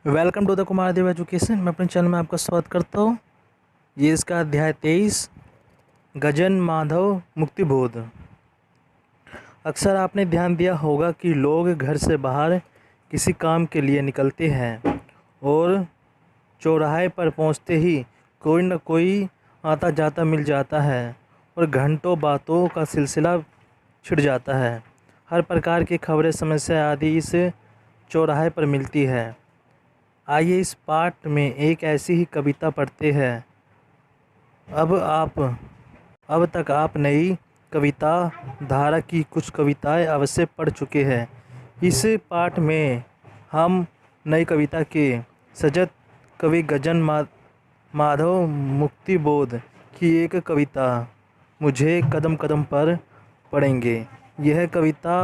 Welcome to the Kumar Dev education. मैं अपने channel में आपका स्वागत करता हूँ। ये इसका अध्याय 23 गजन माधव मुक्तिबोध। अक्सर आपने ध्यान दिया होगा कि लोग घर से बाहर किसी काम के लिए निकलते हैं और चौराहे पर पहुंचते ही कोई न कोई आता जाता मिल जाता है और घंटों बातों का सिलसिला छिड़ जाता है। हर प्रकार की खबरें, समस्या आदि इस चौराहे पर मिलती है। आइए इस पाठ में एक ऐसी ही कविता पढ़ते हैं। अब तक आप नई कविता धारा की कुछ कविताएं अवश्य पढ़ चुके हैं। इस पाठ में हम नई कविता के सजत कवि गजन माधव मुक्तिबोध की एक कविता मुझे कदम कदम पर पढ़ेंगे। यह कविता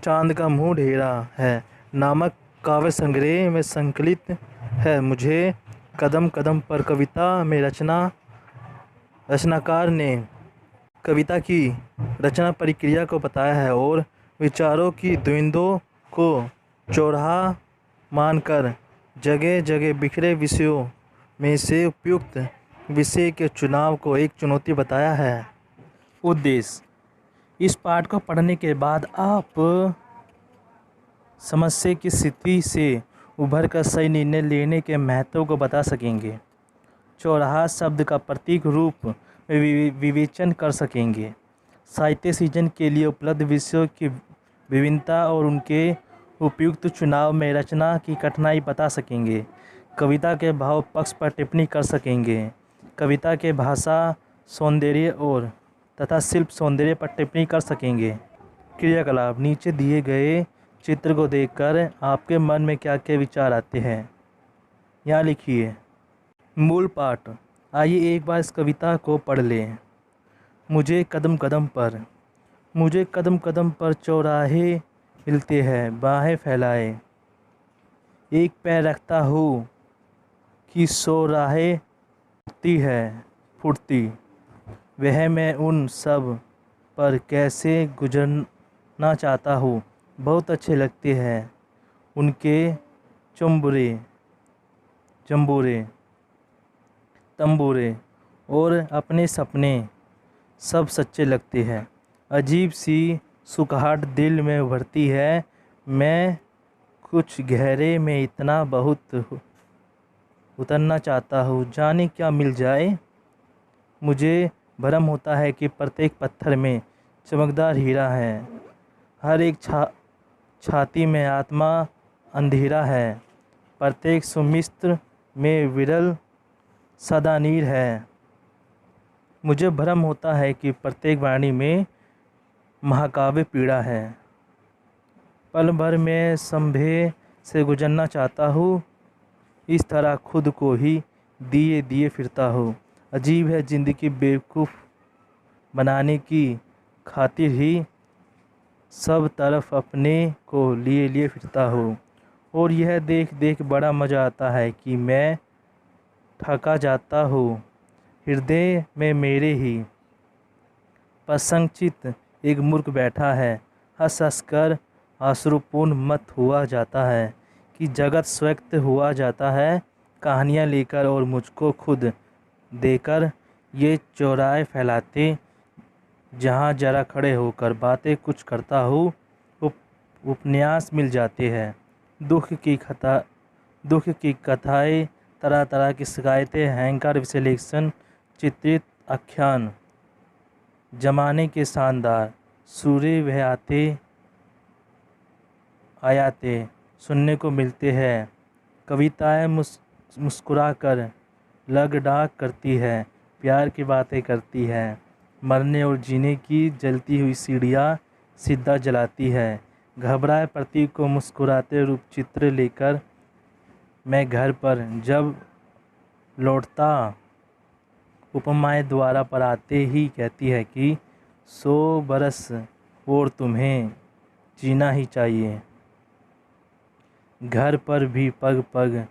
चांद का मुँह ढेरा है नामक काव्य संग्रह में संकलित है। मुझे कदम कदम पर कविता में रचनाकार ने कविता की रचना प्रक्रिया को बताया है और विचारों की द्वंद्वों को चौराहा मानकर जगह जगह बिखरे विषयों में से उपयुक्त विषय के चुनाव को एक चुनौती बताया है। उद्देश्य: इस पाठ को पढ़ने के बाद आप समस्या की स्थिति से उभर कर सही निर्णय लेने के महत्व को बता सकेंगे। चौराहा शब्द का प्रतीक रूप में विवेचन कर सकेंगे। साहित्य सृजन के लिए उपलब्ध विषयों की विभिन्नता और उनके उपयुक्त चुनाव में रचना की कठिनाई बता सकेंगे। कविता के भाव पक्ष पर टिप्पणी कर सकेंगे। कविता के भाषा सौंदर्य और तथा शिल्प सौंदर्य पर टिप्पणी कर सकेंगे। क्रियाकलाप: नीचे दिए गए चित्र को देखकर आपके मन में क्या क्या विचार आते हैं, यहाँ लिखिए। मूल पाठ: आइए एक बार इस कविता को पढ़ लें। मुझे कदम कदम पर चौराहे मिलते हैं बाहें फैलाए। एक पैर रखता हूँ कि 100 राहें फुटती। वह मैं उन सब पर कैसे गुजरना चाहता हूँ। बहुत अच्छे लगते हैं उनके तंबूरे और अपने सपने सब सच्चे लगते हैं। अजीब सी सुखहाट दिल में उभरती है। मैं कुछ गहरे में इतना बहुत उतरना चाहता हूँ, जाने क्या मिल जाए। मुझे भ्रम होता है कि प्रत्येक पत्थर में चमकदार हीरा है। हर एक छाती में आत्मा अंधेरा है। प्रत्येक सुमित्र में विरल सदा नीर है। मुझे भ्रम होता है कि प्रत्येक वाणी में महाकाव्य पीड़ा है। पल भर में संभय से गुजरना चाहता हूँ। इस तरह खुद को ही दिए दिए फिरता हूँ। अजीब है ज़िंदगी बेवकूफ़ बनाने की खातिर ही सब तरफ अपने को लिए लिए फिरता हूँ। और यह देख देख बड़ा मज़ा आता है कि मैं थका जाता हूँ। हृदय में मेरे ही प्रसंगचित एक मूर्ख बैठा है। हंस हंस कर आश्रुपूर्ण मत हुआ जाता है कि जगत स्वक्त हुआ जाता है कहानियाँ लेकर और मुझको खुद देकर। ये चौराहे फैलाते जहाँ जरा खड़े होकर बातें कुछ करता हूँ। उपन्यास मिल जाते हैं। दुख की कथाएं, तरह तरह की शिकायतें, अहंकार विश्लेषण, चित्रित आख्यान, जमाने के शानदार सूर्य वह आयाते सुनने को मिलते हैं। कविताएं मुस्कुरा कर लग डाक करती है, प्यार की बातें करती है। मरने और जीने की जलती हुई सीढ़ियाँ सीधा जलाती है। घबराए प्रतीक को मुस्कुराते रूप चित्र लेकर मैं घर पर जब लौटता उपमाएं द्वारा पर आते ही कहती है कि 100 बरस और तुम्हें जीना ही चाहिए। घर पर भी पग पग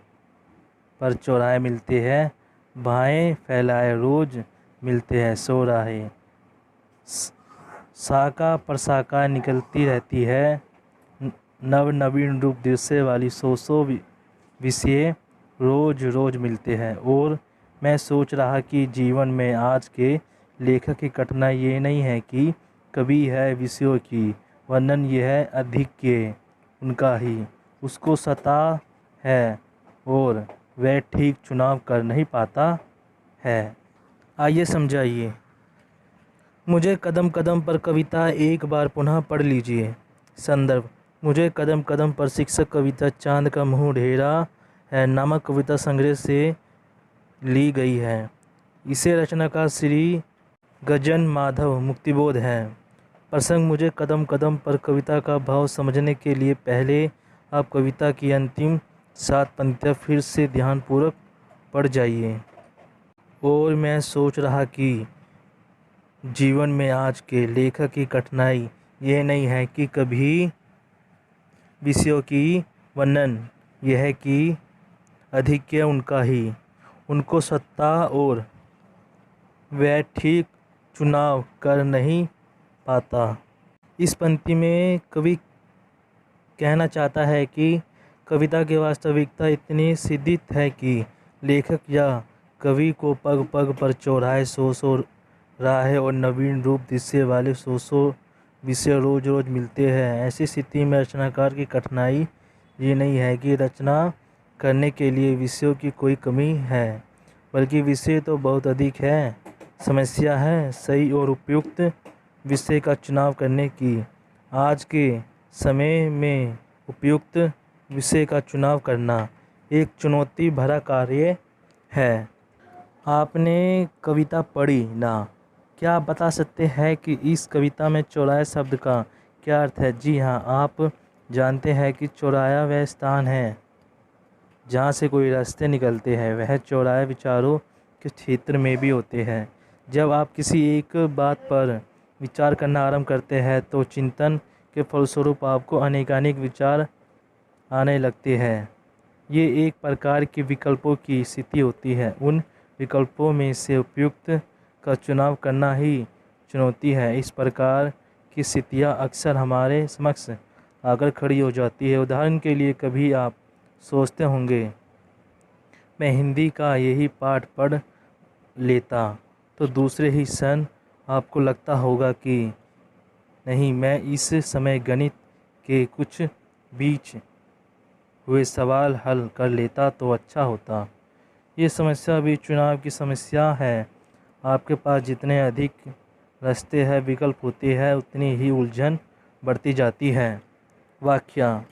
पर चौराहे मिलते हैं बाहें फैलाए रोज मिलते हैं 100 राहें। शाखा प्रशाखा निकलती रहती है नव नवीन रूप दृश्य वाली 100 विषय रोज़ रोज़ मिलते हैं। और मैं सोच रहा कि जीवन में आज के लेखक की कठिनाई ये नहीं है कि कवि है विषयों की, वर्णन यह है अधिक उनका ही उसको सता है और वह ठीक चुनाव कर नहीं पाता है। आइए समझाइए। मुझे कदम कदम पर कविता एक बार पुनः पढ़ लीजिए। संदर्भ: मुझे कदम कदम पर शिक्षक कविता चांद का मुँह ढेरा है नामक कविता संग्रह से ली गई है। इसे रचनाकार श्री गजन माधव मुक्तिबोध है। प्रसंग: मुझे कदम कदम पर कविता का भाव समझने के लिए पहले आप कविता की अंतिम 7 पंक्तियाँ फिर से ध्यानपूर्वक पढ़ जाइए। और मैं सोच रहा कि जीवन में आज के लेखक की कठिनाई ये नहीं है कि कभी विषयों की वर्णन यह है कि अधिक्य उनका ही उनको सत्ता और वह ठीक चुनाव कर नहीं पाता। इस पंक्ति में कवि कहना चाहता है कि कविता की वास्तविकता इतनी सिद्धित है कि लेखक या कवि को पग पग पर चौराहे सौ राह और नवीन रूप दिशे वाले सौ विषय रोज रोज मिलते हैं। ऐसी स्थिति में रचनाकार की कठिनाई ये नहीं है कि रचना करने के लिए विषयों की कोई कमी है, बल्कि विषय तो बहुत अधिक है। समस्या है सही और उपयुक्त विषय का चुनाव करने की। आज के समय में उपयुक्त विषय का चुनाव करना एक चुनौती भरा कार्य है। आपने कविता पढ़ी ना? क्या आप बता सकते हैं कि इस कविता में चौराहे शब्द का क्या अर्थ है? जी हाँ, आप जानते हैं कि चौराहा वह स्थान है जहाँ से कोई रास्ते निकलते हैं। वह चौराहे विचारों के क्षेत्र में भी होते हैं। जब आप किसी एक बात पर विचार करना आरंभ करते हैं तो चिंतन के फलस्वरूप आपको अनेकानेक विचार आने लगते हैं। ये एक प्रकार की विकल्पों की स्थिति होती है। उन विकल्पों में से उपयुक्त का चुनाव करना ही चुनौती है। इस प्रकार की स्थितियाँ अक्सर हमारे समक्ष आकर खड़ी हो जाती है। उदाहरण के लिए कभी आप सोचते होंगे मैं हिंदी का यही पाठ पढ़ लेता, तो दूसरे ही क्षण आपको लगता होगा कि नहीं, मैं इस समय गणित के कुछ बीच हुए सवाल हल कर लेता तो अच्छा होता। ये समस्या भी चुनाव की समस्या है। आपके पास जितने अधिक रास्ते हैं, विकल्प होते हैं, उतनी ही उलझन बढ़ती जाती है। व्याख्या: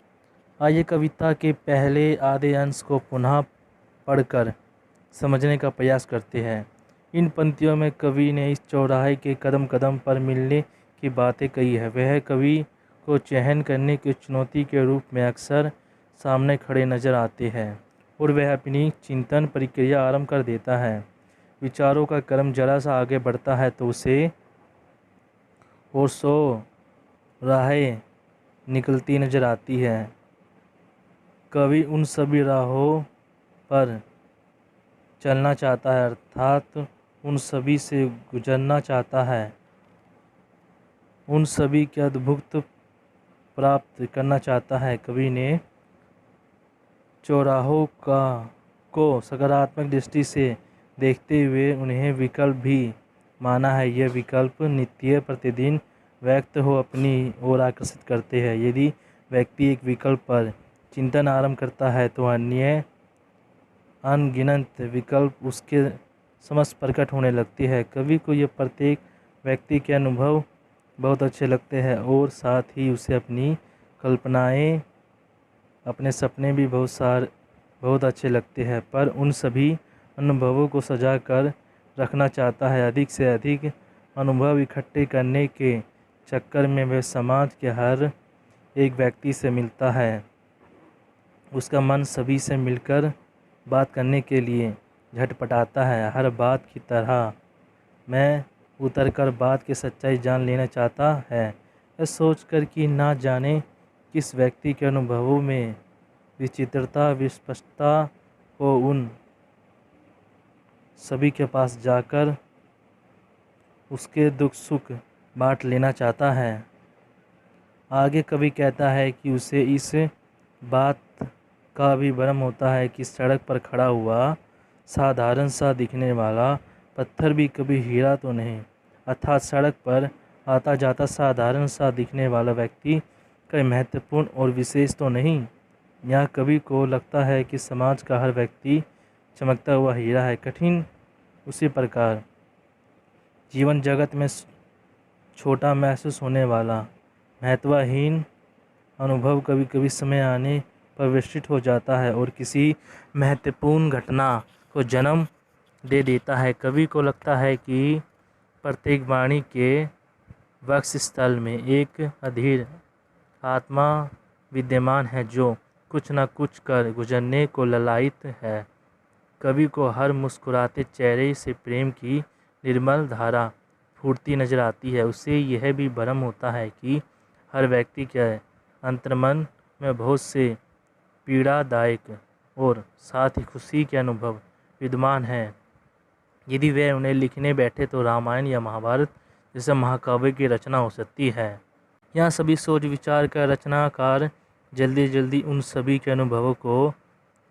आइए कविता के पहले आधे अंश को पुनः पढ़कर समझने का प्रयास करते हैं। इन पंक्तियों में कवि ने इस चौराहे के कदम कदम पर मिलने की बातें कही है। वह कवि को चयन करने की चुनौती के रूप में अक्सर सामने खड़े नजर आते हैं और वह अपनी चिंतन प्रक्रिया आरंभ कर देता है। विचारों का क्रम जरा सा आगे बढ़ता है तो उसे और 100 राहें निकलती नजर आती है। कवि उन सभी राहों पर चलना चाहता है, अर्थात उन सभी से गुजरना चाहता है, उन सभी के अद्भुत प्राप्त करना चाहता है। कवि ने चौराहों को सकारात्मक दृष्टि से देखते हुए उन्हें विकल्प भी माना है। यह विकल्प नित्य प्रतिदिन व्यक्त हो अपनी ओर आकर्षित करते हैं। यदि व्यक्ति एक विकल्प पर चिंतन आरंभ करता है तो अन्य अनगिनत विकल्प उसके समक्ष प्रकट होने लगते हैं। कवि को यह प्रत्येक व्यक्ति के अनुभव बहुत अच्छे लगते हैं और साथ ही उसे अपनी कल्पनाएं, अपने सपने भी बहुत अच्छे लगते हैं, पर उन सभी अनुभवों को सजा कर रखना चाहता है। अधिक से अधिक अनुभव इकट्ठे करने के चक्कर में वह समाज के हर एक व्यक्ति से मिलता है। उसका मन सभी से मिलकर बात करने के लिए झटपटाता है। हर बात की तरह मैं उतरकर बात की सच्चाई जान लेना चाहता है। यह सोचकर कि ना जाने किस व्यक्ति के अनुभवों में विचित्रता, विस्पष्टता हो, उन सभी के पास जाकर उसके दुख सुख बांट लेना चाहता है। आगे कवि कहता है कि उसे इस बात का भी भ्रम होता है कि सड़क पर खड़ा हुआ साधारण सा दिखने वाला पत्थर भी कभी हीरा तो नहीं, अर्थात सड़क पर आता जाता साधारण सा दिखने वाला व्यक्ति कोई महत्वपूर्ण और विशेष तो नहीं। यहाँ कवि को लगता है कि समाज का हर व्यक्ति चमकता हुआ हीरा है। कठिन उसी प्रकार जीवन जगत में छोटा महसूस होने वाला महत्वहीन अनुभव कभी कभी समय आने पर विस्तृत हो जाता है और किसी महत्वपूर्ण घटना को जन्म दे देता है। कवि को लगता है कि प्रत्येक वाणी के वक्षस्थल में एक अधीर आत्मा विद्यमान है जो कुछ न कुछ कर गुजरने को ललायित है। कवि को हर मुस्कुराते चेहरे से प्रेम की निर्मल धारा फूटती नजर आती है। उसे यह भी भ्रम होता है कि हर व्यक्ति के अंतर्मन में बहुत से पीड़ादायक और साथ ही खुशी के अनुभव विद्यमान हैं। यदि वे उन्हें लिखने बैठे तो रामायण या महाभारत जैसे महाकाव्य की रचना हो सकती है। यहाँ सभी सोच विचार का रचनाकार जल्दी जल्दी उन सभी के अनुभवों को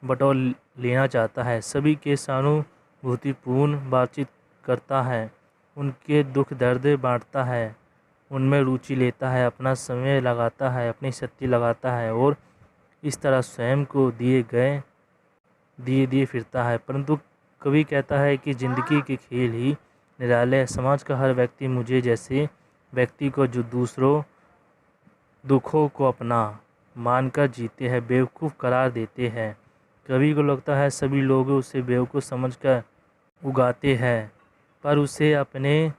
बटोर लेना चाहता है, सभी के सहानुभूतिपूर्ण बातचीत करता है, उनके दुख दर्द बांटता है, उनमें रुचि लेता है, अपना समय लगाता है, अपनी शक्ति लगाता है और इस तरह स्वयं को दिए फिरता है। परंतु कवि कहता है कि जिंदगी के खेल ही निराले है। समाज का हर व्यक्ति मुझे जैसे व्यक्ति को जो दूसरों दुखों को अपना मानकर जीते हैं बेवकूफ़ करार देते हैं। कवि को लगता है सभी लोग उसे बेवकूफ़ समझकर उगाते हैं, पर उसे अपने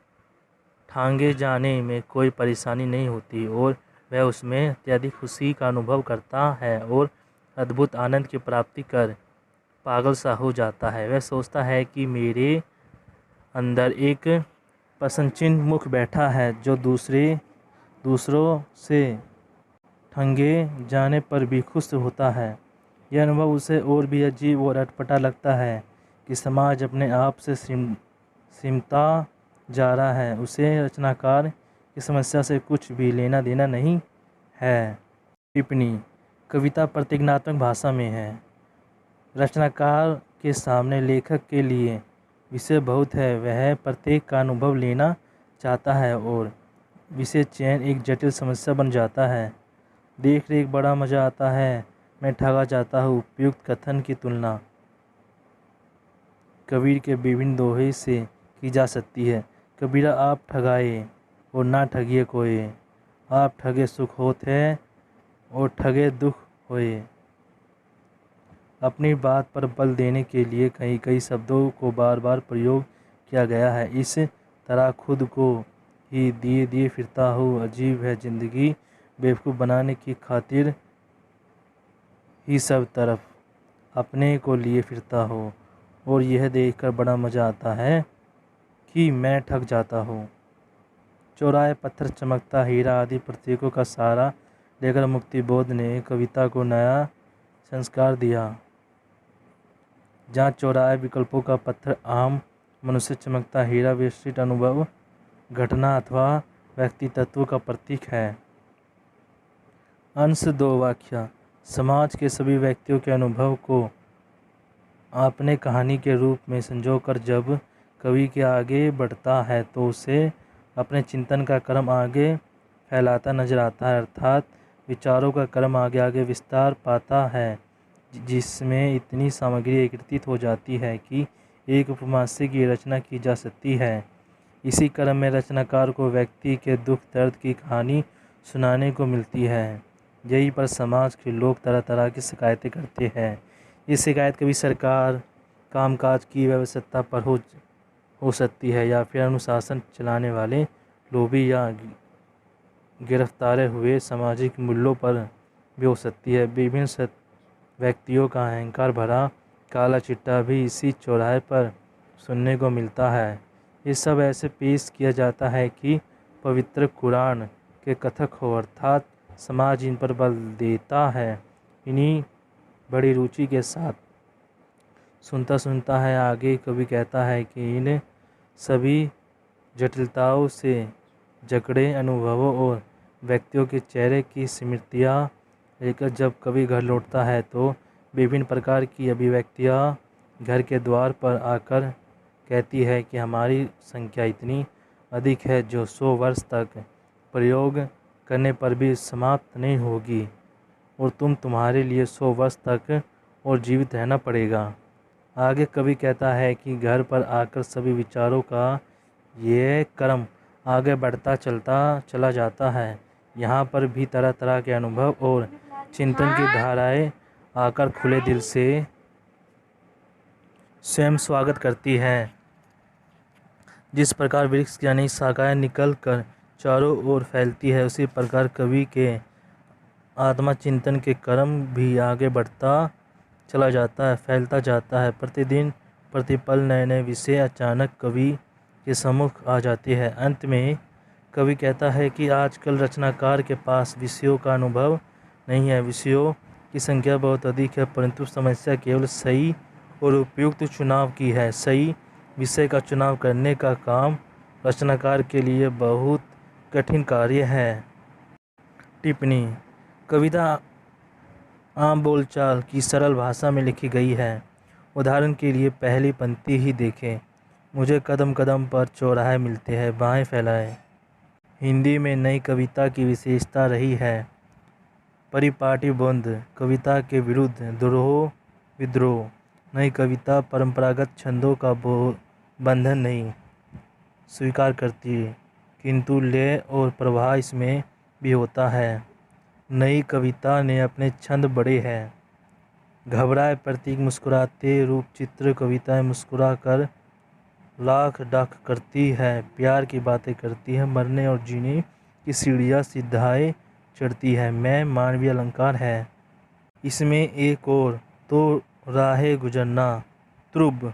ठांगे जाने में कोई परेशानी नहीं होती और वह उसमें अत्यधिक खुशी का अनुभव करता है और अद्भुत आनंद की प्राप्ति कर पागल सा हो जाता है। वह सोचता है कि मेरे अंदर एक प्रसन्नचित्त मुख बैठा है जो दूसरों से ठगे जाने पर भी खुश होता है। यह अनुभव उसे और भी अजीब और अटपटा लगता है कि समाज अपने आप से सिमटा जा रहा है। उसे रचनाकार की समस्या से कुछ भी लेना देना नहीं है। टिप्पणी: कविता प्रतीकात्मक भाषा में है। रचनाकार के सामने लेखक के लिए विषय बहुत है। वह प्रत्येक का अनुभव लेना चाहता है और विषय चयन एक जटिल समस्या बन जाता है। देख रेख बड़ा मज़ा आता है, मैं ठगा जाता हूँ। उपयुक्त कथन की तुलना कबीर के विभिन्न दोहे से की जा सकती है। कबीरा आप ठगाए और ना ठगिए कोई, आप ठगे सुख होत है और ठगे दुख होए। अपनी बात पर बल देने के लिए कई शब्दों को बार बार प्रयोग किया गया है। इस तरह खुद को ही दिए फिरता हूँ। अजीब है ज़िंदगी, बेवकूफ़ बनाने की खातिर ही सब तरफ अपने को लिए फिरता हूँ और यह देखकर बड़ा मज़ा आता है कि मैं ठग जाता हूँ। चौराहे पत्थर चमकता हीरा आदि प्रतीकों का सहारा लेकर मुक्तिबोध ने कविता को नया संस्कार दिया। जहाँ चौराहे विकल्पों का पत्थर आम मनुष्य चमकता हीरा विस्तृत अनुभव घटना अथवा व्यक्ति तत्व का प्रतीक है। अंश 2 व्याख्या: समाज के सभी व्यक्तियों के अनुभव को अपने कहानी के रूप में संजोकर जब कवि के आगे बढ़ता है तो उसे अपने चिंतन का क्रम आगे फैलाता नजर आता है, अर्थात विचारों का क्रम आगे आगे विस्तार पाता है, जिसमें इतनी सामग्री एकत्रित हो जाती है कि एक उपन्यास की रचना की जा सकती है। इसी क्रम में रचनाकार को व्यक्ति के दुख दर्द की कहानी सुनाने को मिलती है। यही पर समाज के लोग तरह तरह की शिकायतें करते हैं। ये शिकायत कभी सरकार कामकाज की व्यवस्था पर हो सकती है या फिर अनुशासन चलाने वाले लोभी या गिरफ्तार हुए सामाजिक मूल्यों पर भी हो सकती है। विभिन्न व्यक्तियों का अहंकार भरा काला चिट्ठा भी इसी चौराहे पर सुनने को मिलता है। ये सब ऐसे पेश किया जाता है कि पवित्र कुरान के कथक हो, अर्थात समाज इन पर बल देता है। इन्हीं बड़ी रुचि के साथ सुनता है आगे कवि कहता है कि इन सभी जटिलताओं से जकड़े अनुभवों और व्यक्तियों के चेहरे की स्मृतियाँ लेकर जब कवि घर लौटता है तो विभिन्न प्रकार की अभिव्यक्तियाँ घर के द्वार पर आकर कहती है कि हमारी संख्या इतनी अधिक है जो 100 वर्ष तक प्रयोग करने पर भी समाप्त नहीं होगी और तुम्हारे लिए 100 वर्ष तक और जीवित रहना पड़ेगा। आगे कवि कहता है कि घर पर आकर सभी विचारों का ये क्रम आगे बढ़ता चला जाता है। यहाँ पर भी तरह तरह के अनुभव और चिंतन की धाराएं आकर खुले दिल से स्वयं स्वागत करती है। जिस प्रकार वृक्ष की अनेक शाखाएं निकल कर चारों ओर फैलती है, उसी प्रकार कवि के आत्मा चिंतन के क्रम भी आगे बढ़ता चला जाता है, फैलता जाता है। प्रतिदिन प्रतिपल नए नए विषय अचानक कवि के सम्मुख आ जाते हैं। अंत में कवि कहता है कि आजकल रचनाकार के पास विषयों का अनुभव नहीं है। विषयों की संख्या बहुत अधिक है, परंतु समस्या केवल सही और उपयुक्त चुनाव की है। सही विषय का चुनाव करने का काम रचनाकार के लिए बहुत कठिन कार्य है। टिप्पणी: कविता आम बोलचाल की सरल भाषा में लिखी गई है। उदाहरण के लिए पहली पंक्ति ही देखें। मुझे कदम कदम पर चौराहे मिलते हैं, बाहें फैलाए। हिंदी में नई कविता की विशेषता रही है परिपाटी बंध, कविता के विरुद्ध द्रोह विद्रोह। नई कविता परंपरागत छंदों का बंधन नहीं स्वीकार करती, किंतु लय और प्रवाह इसमें भी होता है। नई कविता ने अपने छंद बड़े हैं। घबराए प्रतीक मुस्कुराते रूप चित्र कविताएं मुस्कुरा कर लाख डाक करती है, प्यार की बातें करती है, मरने और जीने की सीढ़ियाँ सीधाए चढ़ती है। मैं मानवीय अलंकार है। इसमें एक और तो राहे गुजरना, त्रुब,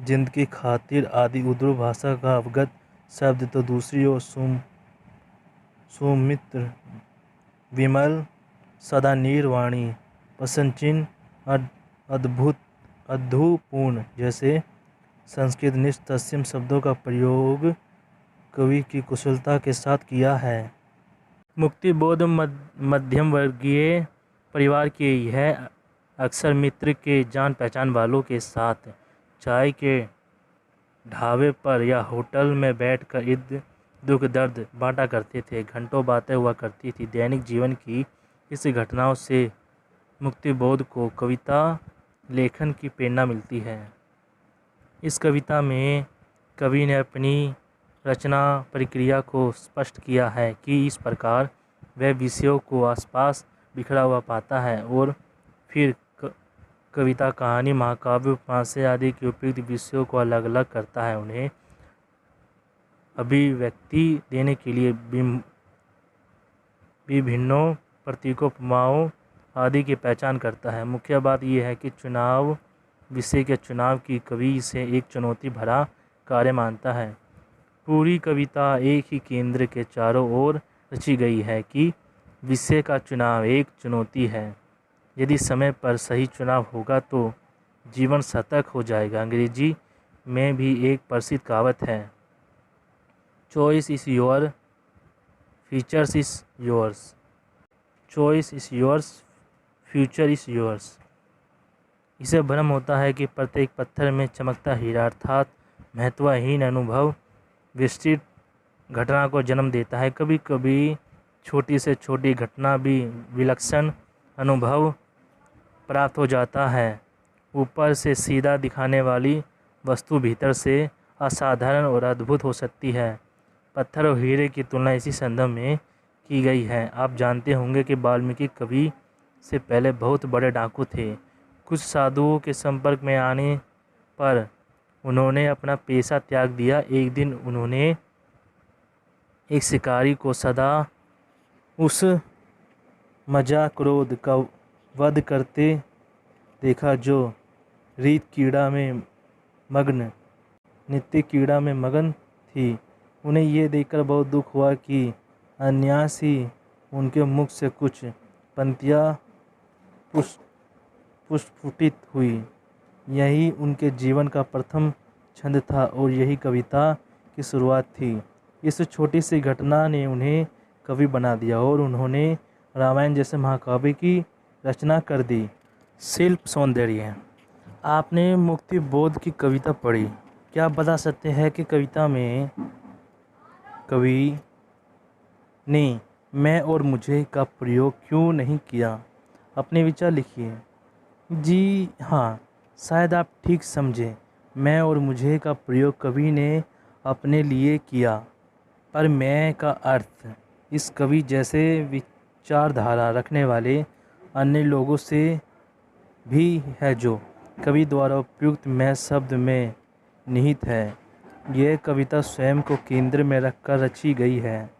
जिंदगी खातिर आदि उर्दू भाषा का अवगत शब्द, तो दूसरी ओर सुमित्र, विमल, सदा नीरवाणी, प्रसन्नचिन्ह, अद्भुत, अद्भुतपूर्ण जैसे संस्कृतनिष्ठ तत्सम शब्दों का प्रयोग कवि की कुशलता के साथ किया है। मुक्तिबोध मध्यम वर्गीय परिवार की है। अक्सर मित्र के जान पहचान वालों के साथ चाय के ढाबे पर या होटल में बैठकर ईद दुख दर्द बांटा करते थे। घंटों बातें हुआ करती थी। दैनिक जीवन की इस घटनाओं से मुक्तिबोध को कविता लेखन की प्रेरणा मिलती है। इस कविता में कवि ने अपनी रचना प्रक्रिया को स्पष्ट किया है कि इस प्रकार वह विषयों को आसपास बिखरा हुआ पाता है और फिर कविता, कहानी, महाकाव्य, उपन्यास आदि के उपयुक्त विषयों को अलग अलग करता है। उन्हें अभिव्यक्ति देने के लिए विभिन्नों प्रतीकों, उपमाओं आदि की पहचान करता है। मुख्य बात यह है कि विषय के चुनाव की कवि इसे एक चुनौती भरा कार्य मानता है। पूरी कविता एक ही केंद्र के चारों ओर रची गई है कि विषय का चुनाव एक चुनौती है। यदि समय पर सही चुनाव होगा तो जीवन सार्थक हो जाएगा। अंग्रेजी में भी एक प्रसिद्ध कहावत है, choice is your, features is yours. Choice is yours, future is yours. इसे भ्रम होता है कि प्रत्येक पत्थर में चमकता हीरा, अर्थात महत्वहीन अनुभव विस्तृत घटना को जन्म देता है। कभी कभी छोटी से छोटी घटना भी विलक्षण अनुभव प्राप्त हो जाता है। ऊपर से सीधा दिखाने वाली वस्तु भीतर से असाधारण और अद्भुत हो सकती है। पत्थर और हीरे की तुलना इसी संदर्भ में की गई है। आप जानते होंगे कि वाल्मीकि कवि से पहले बहुत बड़े डाकू थे। कुछ साधुओं के संपर्क में आने पर उन्होंने अपना पेशा त्याग दिया। एक दिन उन्होंने एक शिकारी को सदा उस मजा क्रोध का वध करते देखा जो नित्य कीड़ा में मगन थी। उन्हें यह देखकर बहुत दुख हुआ कि अनायास ही उनके मुख से कुछ पंक्तियाँ पुष्पित हुई। यही उनके जीवन का प्रथम छंद था और यही कविता की शुरुआत थी। इस छोटी सी घटना ने उन्हें कवि बना दिया और उन्होंने रामायण जैसे महाकाव्य की रचना कर दी। शिल्प सौंदर्य। आपने मुक्ति बोध की कविता पढ़ी, क्या आप बता सकते हैं कि कविता में कवि ने मैं और मुझे का प्रयोग क्यों नहीं किया? अपने विचार लिखिए। जी हाँ, शायद आप ठीक समझे। मैं और मुझे का प्रयोग कवि ने अपने लिए किया, पर मैं का अर्थ इस कवि जैसे विचारधारा रखने वाले अन्य लोगों से भी है जो कवि द्वारा उपयुक्त मैं शब्द में निहित है। यह कविता स्वयं को केंद्र में रखकर रची गई है।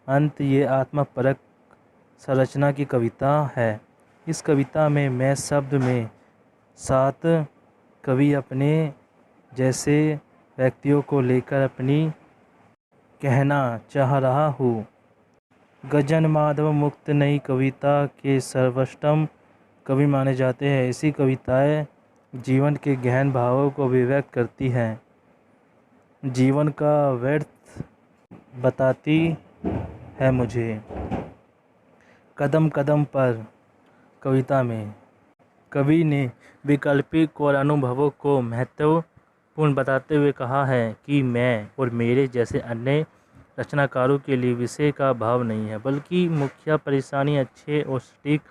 अंत ये आत्मपरक संरचना की कविता है। इस कविता में मैं शब्द में साथ कवि अपने जैसे व्यक्तियों को लेकर अपनी कहना चाह रहा हूँ। गजन माधव मुक्त नई कविता के सर्वोत्तम कवि माने जाते हैं। ऐसी कविताएं जीवन के गहन भावों को अभिव्यक्त करती हैं, जीवन का व्यर्थ बताती है मुझे। कदम कदम पर कविता में कवि ने वैकल्पिक और अनुभवों को महत्वपूर्ण बताते हुए कहा है कि मैं और मेरे जैसे अन्य रचनाकारों के लिए विषय का अभाव नहीं है, बल्कि मुख्य परेशानी अच्छे और सटीक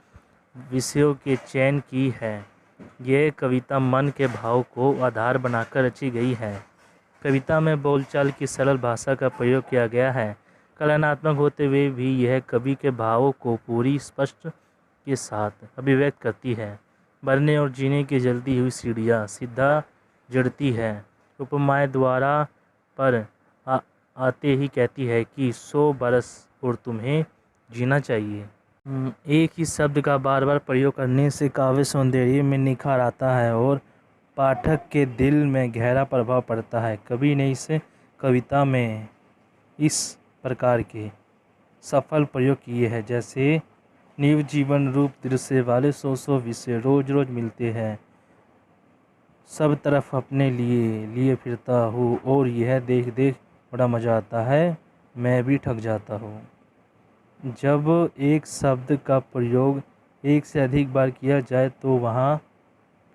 विषयों के चयन की है। यह कविता मन के भाव को आधार बनाकर रची गई है। कविता में बोलचाल की सरल भाषा का प्रयोग किया गया है। कलात्मक होते हुए भी यह कवि के भावों को पूरी स्पष्ट के साथ अभिव्यक्त करती है। मरने और जीने की जलती हुई सीढ़ियाँ सीधा जड़ती है। उपमाएं द्वारा पर आते ही कहती है कि 100 बरस और तुम्हें जीना चाहिए। एक ही शब्द का बार बार प्रयोग करने से काव्य सौंदर्य में निखार आता है और पाठक के दिल में गहरा प्रभाव पड़ता है। कवि ने इस कविता में इस प्रकार के सफल प्रयोग किए हैं, जैसे नीव जीवन रूप दृश्य वाले 100 विषय रोज रोज मिलते हैं। सब तरफ अपने लिए फिरता हूँ और यह देख देख बड़ा मज़ा आता है, मैं भी ठग जाता हूँ। जब एक शब्द का प्रयोग एक से अधिक बार किया जाए तो वहाँ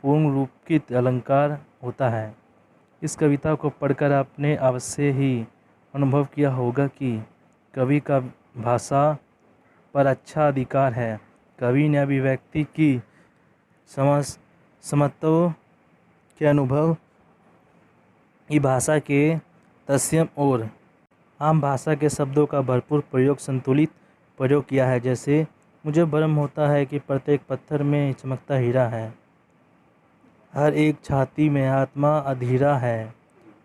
पूर्ण रूपकित अलंकार होता है। इस कविता को पढ़कर आपने अवश्य ही अनुभव किया होगा कि कवि का भाषा पर अच्छा अधिकार है। कवि ने अभिव्यक्ति की समत्व के अनुभव की भाषा के तत्सम और आम भाषा के शब्दों का भरपूर प्रयोग संतुलित प्रयोग किया है। जैसे मुझे भ्रम होता है कि प्रत्येक पत्थर में चमकता हीरा है, हर एक छाती में आत्मा अधीरा है,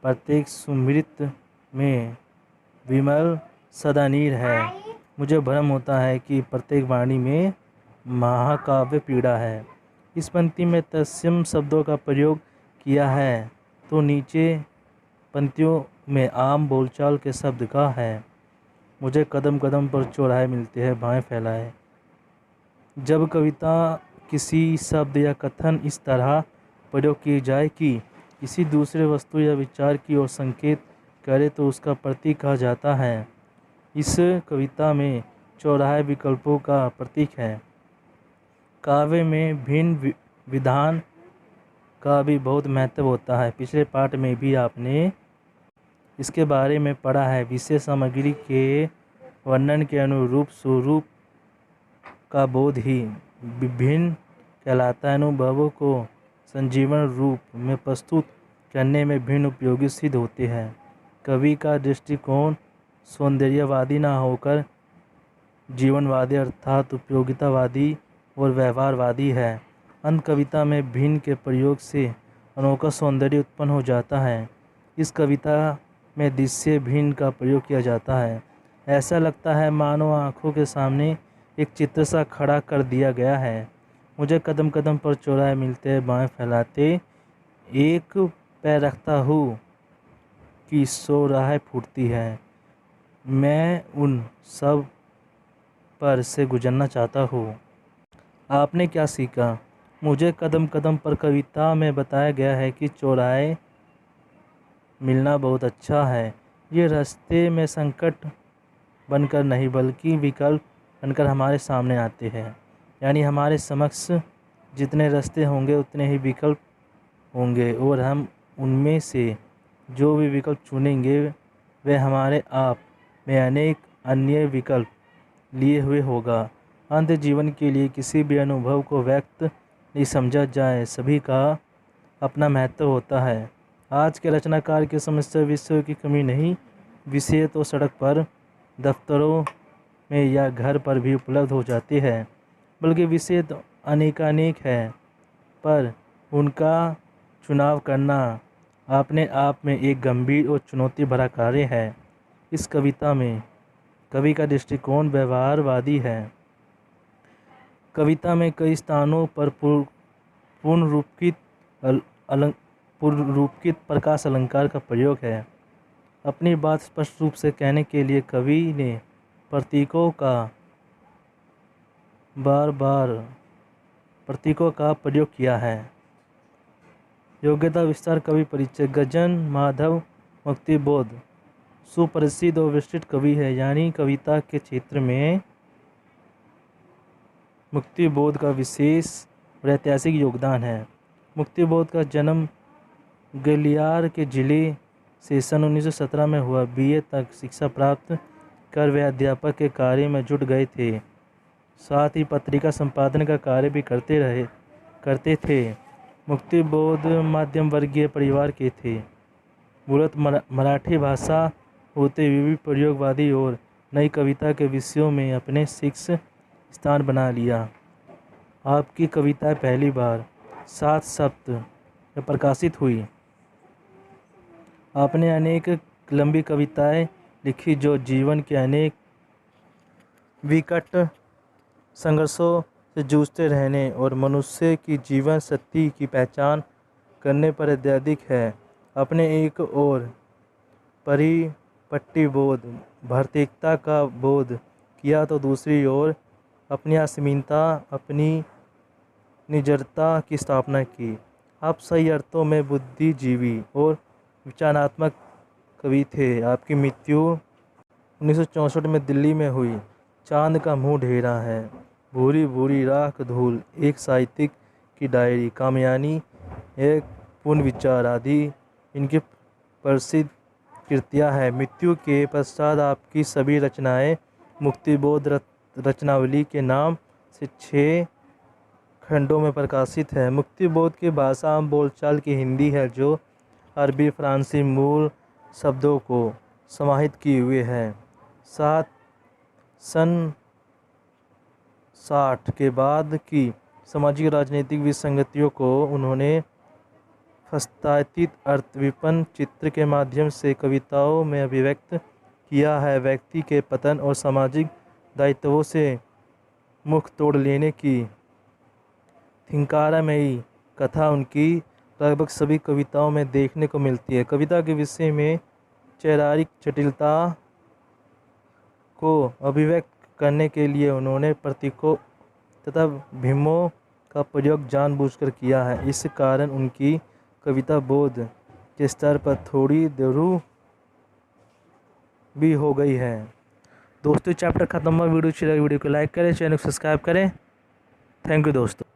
प्रत्येक सुमृत में विमल सदा नीर है। मुझे भ्रम होता है कि प्रत्येक वाणी में महाकाव्य पीड़ा है। इस पंक्ति में तत्सम शब्दों का प्रयोग किया है तो नीचे पंक्तियों में आम बोलचाल के शब्द का है। मुझे कदम कदम पर चौराहे मिलते हैं, बाएं फैलाए। जब कविता किसी शब्द या कथन इस तरह प्रयोग की जाए कि किसी दूसरे वस्तु या विचार की ओर संकेत करे तो उसका प्रतीक कहा जाता है। इस कविता में चौराहे विकल्पों का प्रतीक है। काव्य में भिन्न विधान का भी बहुत महत्व होता है। पिछले पाठ में भी आपने इसके बारे में पढ़ा है। विषय सामग्री के वर्णन के अनुरूप स्वरूप का बोध ही विभिन्न कहलाता है। अनुभवों को संजीवन रूप में प्रस्तुत करने में भिन्न उपयोगी सिद्ध होते हैं। कवि का दृष्टिकोण सौंदर्यवादी न होकर जीवनवादी अर्थात उपयोगितावादी और व्यवहारवादी है। अंत कविता में भिन्न के प्रयोग से अनोखा सौंदर्य उत्पन्न हो जाता है। इस कविता में दृश्य भिन्न का प्रयोग किया जाता है। ऐसा लगता है मानो आँखों के सामने एक चित्र सा खड़ा कर दिया गया है। मुझे कदम कदम पर चौराहे मिलते हैं, बाएं फैलाते एक पैर रखता हूँ कि 100 राहें फूटती है। मैं उन सब पर से गुजरना चाहता हूँ। आपने क्या सीखा? मुझे कदम कदम पर कविता में बताया गया है कि चौराहे मिलना बहुत अच्छा है। ये रास्ते में संकट बनकर नहीं बल्कि विकल्प बनकर हमारे सामने आते हैं, यानी हमारे समक्ष जितने रास्ते होंगे उतने ही विकल्प होंगे और हम उनमें से जो भी विकल्प चुनेंगे वह हमारे आप में अनेक अन्य विकल्प लिए हुए होगा। अंत जीवन के लिए किसी भी अनुभव को व्यक्त नहीं समझा जाए, सभी का अपना महत्व होता है। आज के रचनाकार की समस्या विषयों की कमी नहीं, विषय तो सड़क पर, दफ्तरों में या घर पर भी उपलब्ध हो जाते हैं, बल्कि विषय तो अनेकानेक है, पर उनका चुनाव करना अपने आप में एक गंभीर और चुनौती भरा कार्य है। इस कविता में कवि का दृष्टिकोण व्यवहारवादी है। कविता में कई स्थानों पर पुनरुक्ति प्रकाश अलंकार का प्रयोग है। अपनी बात स्पष्ट रूप से कहने के लिए कवि ने प्रतीकों का प्रयोग किया है। योग्यता विस्तार कवि परिचय। गजन माधव मुक्तिबोध सुप्रसिद्ध और विशिष्ट कवि है, यानी कविता के क्षेत्र में मुक्तिबोध का विशेष और ऐतिहासिक योगदान है। मुक्तिबोध का जन्म ग्वालियर के जिले से सन 1917 में हुआ। बीए तक शिक्षा प्राप्त कर वे अध्यापक के कार्य में जुट गए थे, साथ ही पत्रिका संपादन का कार्य भी करते थे। मुक्तिबोध मध्यम वर्गीय परिवार के थे। मूलत मराठी भाषा होते हुए भी प्रयोगवादी और नई कविता के विषयों में अपने शीर्ष स्थान बना लिया। आपकी कविताएं पहली बार 7 सप्त में प्रकाशित हुई। आपने अनेक लंबी कविताएं लिखी जो जीवन के अनेक विकट संघर्षों से जूझते रहने और मनुष्य की जीवन सत्य की पहचान करने पर आधारित है। अपने एक और परिपट्टी बोध भौतिकता का बोध किया तो दूसरी ओर अपनी असीमता, अपनी निजरता की स्थापना की। आप सही अर्थों में बुद्धिजीवी और विचारात्मक कवि थे। आपकी मृत्यु 1964 में दिल्ली में हुई। चांद का मुंह ढेरा है, भूरी भूरी राख धूल, एक साहित्यिक की डायरी, कामयानी, एक पूर्ण विचार आदि इनकी प्रसिद्ध कृतियाँ हैं। मृत्यु के पश्चात आपकी सभी रचनाएं मुक्तिबोध रचनावली के नाम से 6 खंडों में प्रकाशित है। मुक्तिबोध की भाषा आम बोलचाल की हिंदी है, जो अरबी फ्रांसी मूल शब्दों को समाहित किए हुए है। सन 60 के बाद की सामाजिक राजनीतिक विसंगतियों को उन्होंने प्रस्तावित अर्थ विपन्न चित्र के माध्यम से कविताओं में अभिव्यक्त किया है। व्यक्ति के पतन और सामाजिक दायित्वों से मुख तोड़ लेने की थिंकारामयी कथा उनकी लगभग सभी कविताओं में देखने को मिलती है। कविता के विषय में वैचारिक जटिलता को अभिव्यक्त करने के लिए उन्होंने प्रतीकों तथा भीमों का प्रयोग जानबूझकर किया है। इस कारण उनकी कविता बोध के स्तर पर थोड़ी देरू भी हो गई है। दोस्तों, चैप्टर खत्म हुआ। वीडियो अच्छी लगी वीडियो को लाइक करें, चैनल को सब्सक्राइब करें। थैंक यू दोस्तों।